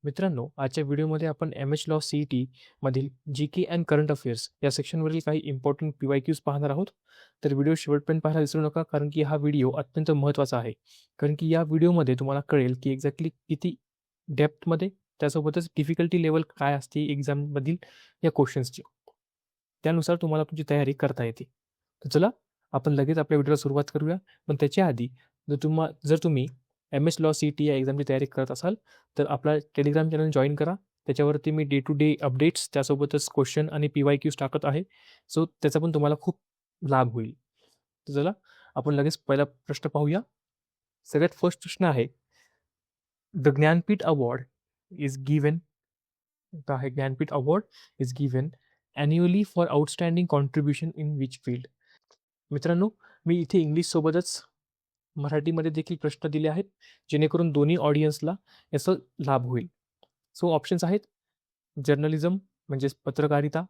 मित्रांनो, आजच्या व्हिडिओमध्ये आपण एम-एच लॉ सी-ई-टी मधील जी-के अँड करंट अफेअर्स या सेक्शनवरील काही इम्पॉर्टंट पी-वाय-क्यूज पाहणार आहोत. तर व्हिडिओ शेवटपर्यंत पाहायला विसरू नका, कारण की हा व्हिडिओ अत्यंत महत्त्वाचा आहे. कारण की या व्हिडिओमध्ये तुम्हाला कळेल की एक्झॅक्टली किती डेप्थमध्ये, त्यासोबतच डिफिकल्टी लेव्हल काय असते एक्झाममधील या क्वेश्चन्सची. त्यानुसार तुम्हाला तुमची तयारी करता येते. तर चला, आपण लगेच आपल्या व्हिडिओला सुरुवात करूया. पण त्याच्या आधी जर तुम्ही एम-एच लॉ सी-ई-टी या एक्झामची तयारी करत असाल, तर आपला टेलिग्राम चॅनल जॉइन करा. त्याच्यावरती मी डे टू डे अपडेट्स, त्यासोबतच क्वेश्चन आणि पी-वाय-क्यूज टाकत आहे. सो त्याचा पण तुम्हाला खूप लाभ होईल. तर चला, आपण लगेच पहिला प्रश्न पाहूया. सगळ्यात फर्स्ट प्रश्न आहे, the Jnanpith award is given आहे Jnanpith award is given annually for outstanding contribution in which field. मित्रांनो, मी इथे इंग्लिशसोबतच मराठीमध्ये देखील प्रश्न दिले आहेत, जेणेकरून दोन्ही ऑडियन्सला याचा लाभ होईल. सो ऑप्शन्स आहेत जर्नलिझम म्हणजेच पत्रकारिता,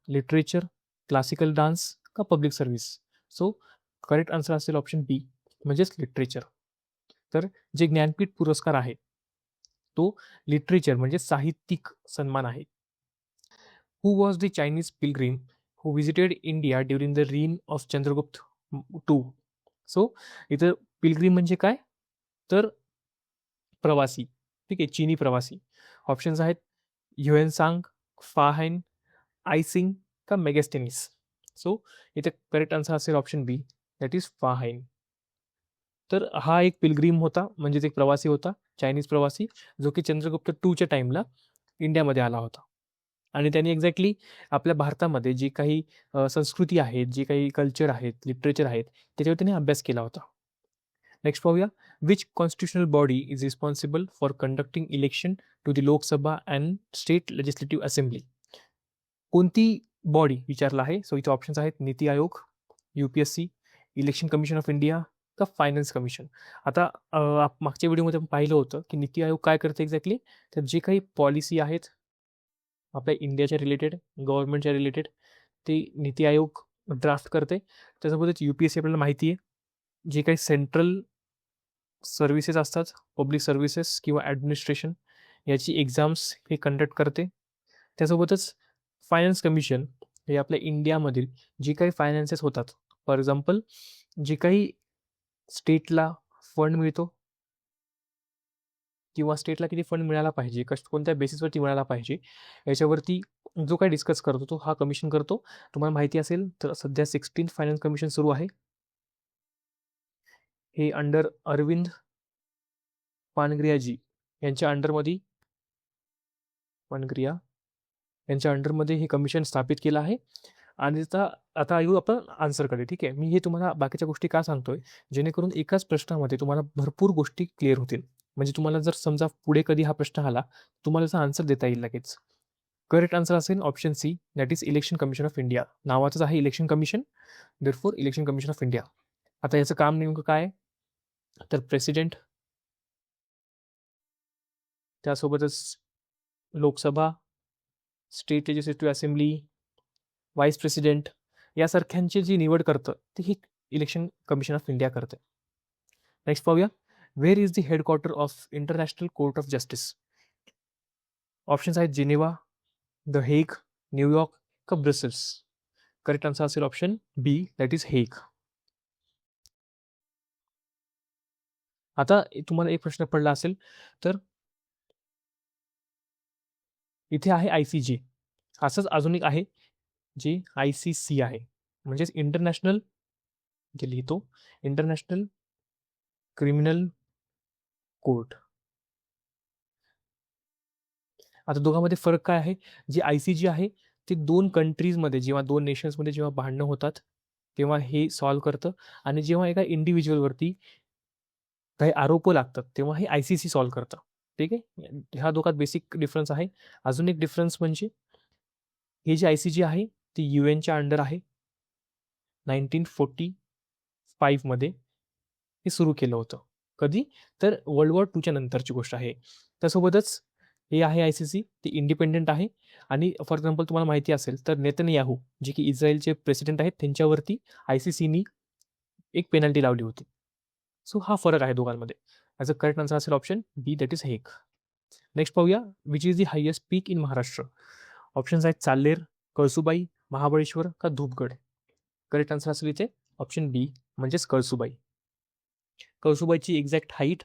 लिटरेचर, क्लासिकल डान्स का public service. So correct answer असेल ऑप्शन बी म्हणजेच लिटरेचर. तर जे ज्ञानपीठ पुरस्कार आहे तो लिटरेचर म्हणजे साहित्यिक सन्मान आहे. Who was the Chinese पिलग्रीम who visited India during the रीन ऑफ चंद्रगुप्त टू. सो इथं पिलग्रीम म्हणजे काय, तर प्रवासी. ठीक आहे, चीनी प्रवासी. ऑप्शन्स आहेत ह्युएनसांग, फाहेन, आयसिंग का मेगॅस्टेनिस. सो इथे करेक्ट आन्सर असेल ऑप्शन बी, दॅट इज फाहेन. तर हा एक पिलग्रीम होता, म्हणजेच एक प्रवासी होता, चायनीज प्रवासी, जो की चंद्रगुप्त टूच्या टाईमला इंडियामध्ये आला होता. आणि त्यांनी एक्झॅक्टली आपल्या भारतामध्ये जी काही संस्कृती आहेत, जी काही कल्चर आहेत, लिटरेचर आहेत, त्याच्यावर त्यांनी अभ्यास केला होता. नेक्स्ट पाहूया, which constitutional body is responsible for conducting election to the Lok Sabha and state legislative assembly. कोणती बॉडी विचारला आहे. सो इथे ऑप्शन्स आहेत NITI Aayog, UPSC, election commission of India का फायनान्स कमिशन. आता मागच्या व्हिडिओमध्ये आपण पाहिलं होतं की नीती आयोग काय करते एक्झॅक्टली, तर जे काही पॉलिसी आहेत आपल्या इंडियाच्या रिलेटेड, गव्हर्नमेंटच्या रिलेटेड, ते नीती आयोग ड्राफ्ट करते. त्यासोबतच UPSC आपल्याला माहिती आहे, जे काही सेंट्रल सर्व्हिसेस असतात, पब्लिक सर्व्हिसेस किंवा ॲडमिनिस्ट्रेशन, याची एक्झाम्स हे कंडक्ट करते. त्यासोबतच फायनान्स कमिशन हे आपल्या इंडियामधील जे काही फायनान्सेस होतात, फॉर एक्झाम्पल जे काही स्टेटला फंड मिळतो किंवा स्टेटला किती फंड मिळाला पाहिजे, कोणत्या बेसिसवरती मिळाला पाहिजे, याच्यावरती जो काही डिस्कस करतो तो हा कमिशन करतो. तुम्हाला माहिती असेल तर सध्या 16th फायनान्स कमिशन सुरू आहे. हे अंडर अरविंद पानग्रियाजी यांच्या अंडरमध्ये हे कमिशन स्थापित केलं आहे. आणि आता येऊ आपण आन्सरकडे. ठीक आहे, मी हे तुम्हाला बाकीच्या गोष्टी का सांगतोय, जेणेकरून एकाच प्रश्नामध्ये तुम्हाला भरपूर गोष्टी क्लिअर होतील. म्हणजे तुम्हाला जर समजा पुढे कधी हा प्रश्न आला, तुम्हाला त्याचा आन्सर देता येईल लगेच. करेक्ट आन्सर असेल option C, that is election commission of India. नावाचंच आहे election commission, therefore election commission of India. आता याचं काम नेमकं काय, तर प्रेसिडेंट, त्यासोबतच Lok Sabha, state legislative assembly, vice president यासारख्यांची जी निवड करतं ती ही इलेक्शन कमिशन ऑफ इंडिया करते. नेक्स्ट पाहूया, where is the headquarter of international court of justice. Options आहेत जिनेवा, द हेग, न्यूयॉर्क का ब्रसेल्स. करेक्ट आन्सर असेल option B, that is Hague. आता तुम्हाला एक प्रश्न पडला असेल, तर इथे आहे ICJ, असंच अजून एक आहे जे ICC आहे, म्हणजेच इंटरनॅशनल, जे लिहितो इंटरनॅशनल क्रिमिनल कोर्ट. आता दोघांमध्ये फरक काय आहे, जे ICJ आहे ते 2 कंट्रीजमध्ये, जेव्हा 2 नेशन्समध्ये जेव्हा भांडणं होतात तेव्हा हे सॉल्व्ह करतं, आणि जेव्हा एका इंडिव्हिज्युअलवरती काही आरोप लागतात तेव्हा हे ICC सॉल्व्ह करतं. ठीक आहे, ह्या दोघात बेसिक डिफरन्स आहे. अजून एक डिफरन्स म्हणजे हे जे ICJ आहे ते UN अंडर आहे. 1945 मध्ये हे सुरू केलं होतं. कधी, तर वर्ल्ड वॉर 2च्या नंतरची गोष्ट आहे. त्यासोबतच हे आहे ICC, ते इंडिपेंडेंट आहे. आणि फॉर एक्झाम्पल तुम्हाला माहिती असेल तर नेतन्याहू, जे की इस्रायलचे प्रेसिडेंट आहेत, त्यांच्यावरती ICCनी एक पेनल्टी लावली होती. सो हा फरक आहे दोघांमध्ये. ॲज अ करेक्ट आन्सर असेल option B, that is Hague. Next पाहूया, which is the highest peak in Maharashtra. Options आहेत चाल्लेर, कळसुबाई, महाबळेश्वर का धूपगड. करेक्ट आन्सर असेल इथे ऑप्शन बी म्हणजेच कळसुबाई. कळसुबाईची एक्झॅक्ट हाईट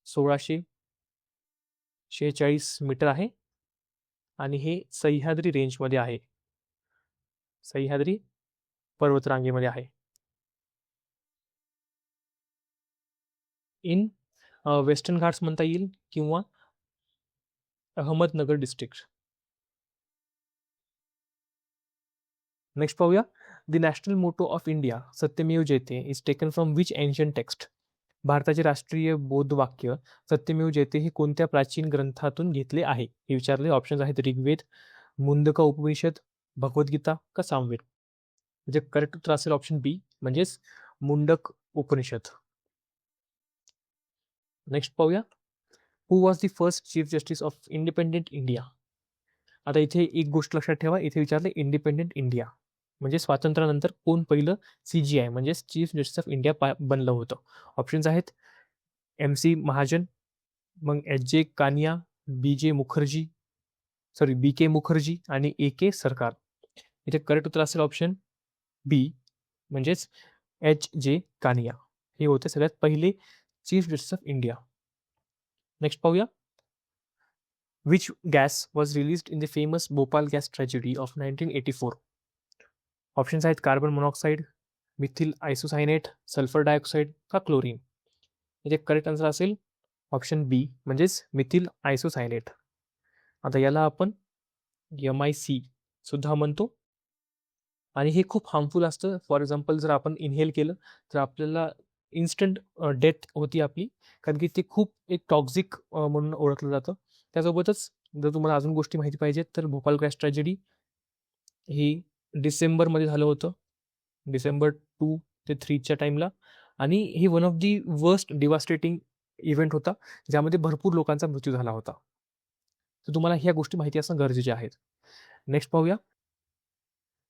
1646 मीटर आहे आणि हे सह्याद्री रेंजमध्ये आहे, सह्याद्री पर्वतरांगेमध्ये आहे. इन वेस्टर्न घाट्स म्हणता येईल किंवा अहमदनगर डिस्ट्रिक्ट. नेक्स्ट पाहूया, the national motto of India Satyamev Jayate is taken from which ancient text. भारताचे राष्ट्रीय बोध वाक्य सत्यमेव जयते हे कोणत्या प्राचीन ग्रंथातून घेतले आहे हे विचारले. ऑप्शन्स आहेत ऋग्वेद, मुंडका उपनिषद, भगवद्गीता का सामवेद. म्हणजे करेक्ट उत्तर असेल ऑप्शन बी म्हणजेच मुंडक उपनिषद. नेक्स्ट पाहूया, who was the first chief justice of independent India. आता इथे एक गोष्ट लक्षात ठेवा, इथे विचारले इंडिपेंडेंट इंडिया म्हणजे स्वातंत्र्यानंतर कोण पहिलं CGI म्हणजे चीफ जस्टिस ऑफ इंडिया बनलं होतं. ऑप्शन्स आहेत MC महाजन, मग HJ कानिया, BK मुखर्जी आणि AK सरकार. इथे करेक्ट उत्तर असेल ऑप्शन बी म्हणजेच HJ कानिया हे होते सगळ्यात पहिले chief justice of India. Next पाहूया, which gas was released in the famous Bhopal gas tragedy of 1984. Options आहेत carbon monoxide, methyl isocyanate, sulphur dioxide का क्लोरीन. याचे करेक्ट आन्सर असेल ऑप्शन बी म्हणजेच मिथिल आयसोसायनेट. आता याला आपण MIC सुद्धा म्हणतो आणि हे खूप हार्मफुल असतं. फॉर एक्झाम्पल जर आपण इनहेल केलं तर आपल्याला इन्स्टंट डेथ होती आपली, कारण की ते खूप एक टॉक्झिक म्हणून ओळखलं जातं. त्यासोबतच जर तुम्हाला अजून गोष्टी माहिती पाहिजेत तर भोपाल गॅस ट्रॅजेडी ही डिसेंबरमध्ये झालं होतं, डिसेंबर 2 ते 3च्या टाईमला. आणि ही one of the worst devastating event होता ज्यामध्ये भरपूर लोकांचा मृत्यू झाला होता. तर तुम्हाला ह्या गोष्टी माहिती असणं गरजेचे आहेत. नेक्स्ट पाहूया,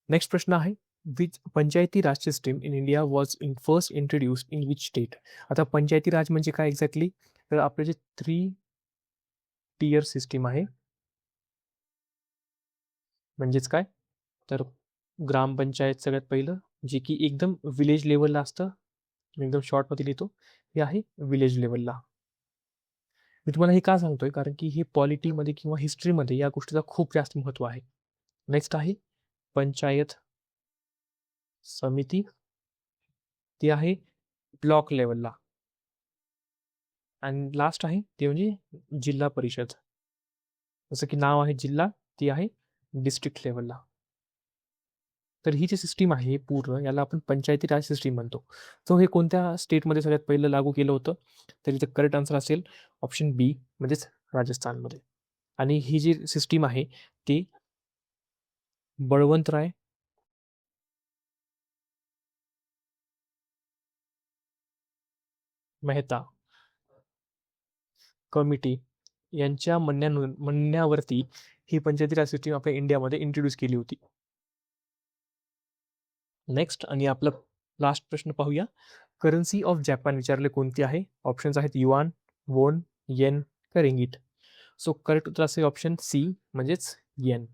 नेक्स्ट प्रश्न आहे, which Panchayati Raj system in India was first introduced in which state. आता पंचायती राज म्हणजे काय एक्झॅक्टली, तर आपले जे 3 टियर सिस्टीम आहे म्हणजेच काय, तर ग्रामपंचायत सगळ्यात पहिलं जे की एकदम विलेज लेवलला असतं, एकदम शॉर्टमध्ये लिहितो, हे आहे विलेज लेवलला. मी तुम्हाला हे का सांगतोय, कारण की हे पॉलिटीमध्ये किंवा हिस्ट्रीमध्ये या गोष्टीचा खूप जास्त महत्त्व आहे. नेक्स्ट आहे पंचायत समिती, ती आहे ब्लॉक लेवलला. आणि लास्ट आहे ते म्हणजे जिल्हा परिषद, जसं की नाव आहे जिल्हा, ती आहे डिस्ट्रिक्ट लेवलला. तर ही जी सिस्टीम आहे पूर्ण याला आपण पंचायती राज सिस्टीम म्हणतो. सो हे कोणत्या स्टेटमध्ये सगळ्यात पहिलं लागू केलं होतं, तर इथे करेक्ट आन्सर असेल ऑप्शन बी म्हणजेच राजस्थानमध्ये. आणि ही जी सिस्टीम आहे ती बळवंतराय मेहता कमिटी यांच्या म्हणण्यावरती ही पंचायती राज सिस्टीम आपल्या इंडियामध्ये इंट्रोड्यूस केली होती. नेक्स्ट आणि आपला लास्ट प्रश्न पाहूया, करन्सी ऑफ जपान विचारले कोणती आहे. ऑप्शन्स आहेत युआन, वोन, येन का रिंगीट. सो करेक्ट उत्तर असेल ऑप्शन सी म्हणजेच येन.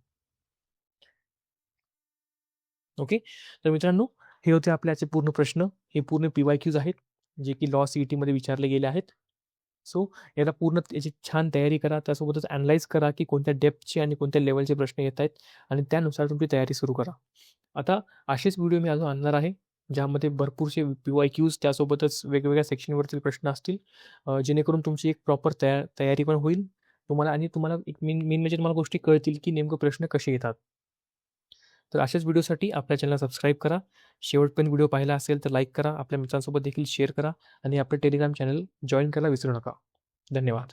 ओके, तर मित्रांनो हे होते आपल्याचे पूर्ण प्रश्न. हे पूर्ण PYQs आहेत जे की लॉ CET मध्ये विचारले गेले आहेत. सो याला पूर्ण याची छान तयारी करा, त्यासोबतच ॲनलाईज करा की कोणत्या डेप्थचे आणि कोणत्या लेवलचे प्रश्न येत आहेत आणि त्यानुसार तुमची तयारी सुरू करा. आता असेच व्हिडिओ मी अजून आणणार आहे ज्यामध्ये भरपूरसे PYQs त्यासोबतच वेगवेगळ्या सेक्शनवरतील प्रश्न असतील, जेणेकरून तुमची एक प्रॉपर तयारी पण होईल तुम्हाला आणि तुम्हाला एक मेन म्हणजे तुम्हाला गोष्टी कळतील की नेमकं प्रश्न कसे येतात. तर अशाच व्हिडिओसाठी आपल्या चॅनलला सबस्क्राईब करा. शेवटपर्यंत व्हिडिओ पाहिला असेल तर लाईक करा, आपल्या मित्रांसोबत देखील शेअर करा आणि आपलं टेलिग्राम चॅनल जॉईन करायला विसरू नका. धन्यवाद.